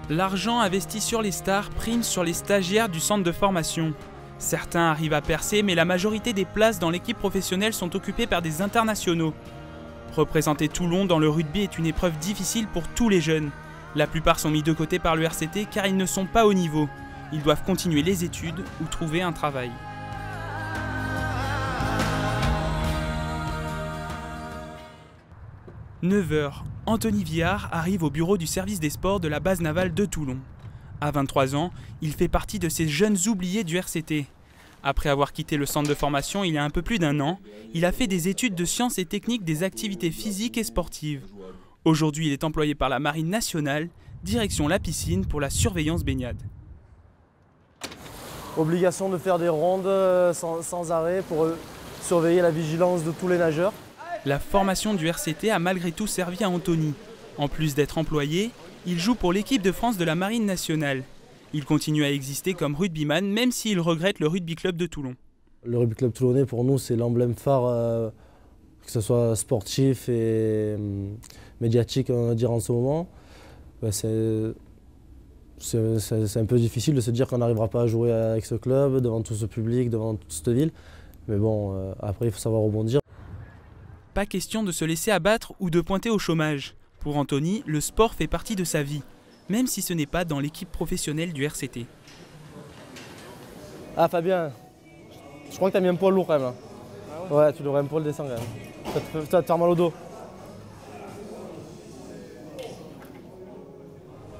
L'argent investi sur les stars prime sur les stagiaires du centre de formation. Certains arrivent à percer, mais la majorité des places dans l'équipe professionnelle sont occupées par des internationaux. Représenter Toulon dans le rugby est une épreuve difficile pour tous les jeunes. La plupart sont mis de côté par le RCT car ils ne sont pas au niveau. Ils doivent continuer les études ou trouver un travail. « 9h, Anthony Viard arrive au bureau du service des sports de la base navale de Toulon. À 23 ans, il fait partie de ces jeunes oubliés du RCT. Après avoir quitté le centre de formation il y a un peu plus d'un an, il a fait des études de sciences et techniques des activités physiques et sportives. Aujourd'hui, il est employé par la Marine nationale, direction la piscine pour la surveillance baignade. Obligation de faire des rondes sans arrêt pour surveiller la vigilance de tous les nageurs. La formation du RCT a malgré tout servi à Anthony. En plus d'être employé, il joue pour l'équipe de France de la Marine nationale. Il continue à exister comme rugbyman, même s'il regrette le rugby club de Toulon. Le rugby club toulonnais, pour nous, c'est l'emblème phare, que ce soit sportif et médiatique, on va dire, en ce moment. C'est un peu difficile de se dire qu'on n'arrivera pas à jouer avec ce club, devant tout ce public, devant toute cette ville. Mais bon, après, il faut savoir rebondir. Pas question de se laisser abattre ou de pointer au chômage. Pour Anthony, le sport fait partie de sa vie, même si ce n'est pas dans l'équipe professionnelle du RCT. Ah Fabien, je crois que tu as mis un poil lourd quand même. Ah ouais, tu devrais un poil descendre quand même. Ça va te faire mal au dos.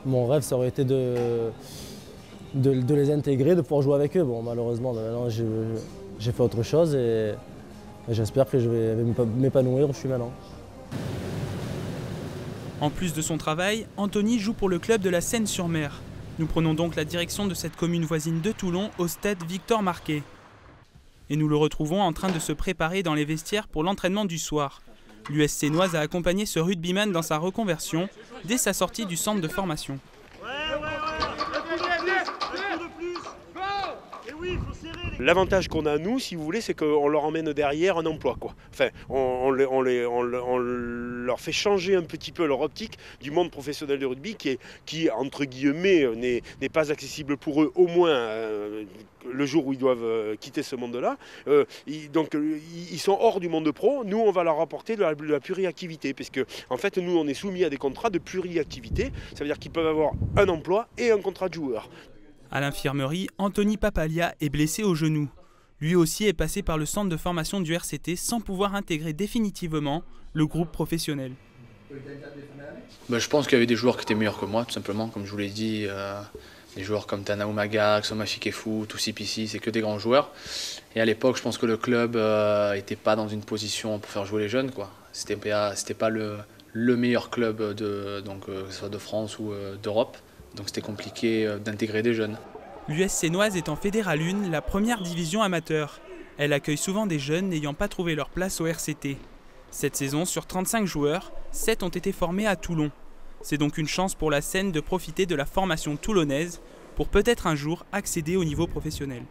Mon rêve, ça aurait été de les intégrer, de pouvoir jouer avec eux. Bon, malheureusement, maintenant, j'ai fait autre chose et j'espère que je vais m'épanouir où je suis maintenant. En plus de son travail, Anthony joue pour le club de la Seine-sur-Mer. Nous prenons donc la direction de cette commune voisine de Toulon au stade Victor Marquet. Et nous le retrouvons en train de se préparer dans les vestiaires pour l'entraînement du soir. L'US Sénoise a accompagné ce rugbyman dans sa reconversion dès sa sortie du centre de formation. L'avantage qu'on a, nous, si vous voulez, c'est qu'on leur emmène derrière un emploi, quoi. Enfin, on leur fait changer un petit peu leur optique du monde professionnel de rugby qui entre guillemets, n'est pas accessible pour eux, au moins le jour où ils doivent quitter ce monde-là. Donc, ils sont hors du monde pro. Nous, on va leur apporter de la pluriactivité, parce que, en fait, nous, on est soumis à des contrats de pluriactivité. Ça veut dire qu'ils peuvent avoir un emploi et un contrat de joueur. À l'infirmerie, Anthony Papalia est blessé au genou. Lui aussi est passé par le centre de formation du RCT sans pouvoir intégrer définitivement le groupe professionnel. Je pense qu'il y avait des joueurs qui étaient meilleurs que moi, tout simplement, comme je vous l'ai dit. Des joueurs comme Tanao Maga, Xoma Fikefu, Toussi Pissi, c'est que des grands joueurs. Et à l'époque, je pense que le club n'était pas dans une position pour faire jouer les jeunes, quoi. C'était pas le meilleur club que ce soit de France ou d'Europe. Donc c'était compliqué d'intégrer des jeunes. L'US Sénoise est en Fédéral 1, la première division amateur. Elle accueille souvent des jeunes n'ayant pas trouvé leur place au RCT. Cette saison, sur 35 joueurs, 7 ont été formés à Toulon. C'est donc une chance pour la Seine de profiter de la formation toulonnaise pour peut-être un jour accéder au niveau professionnel.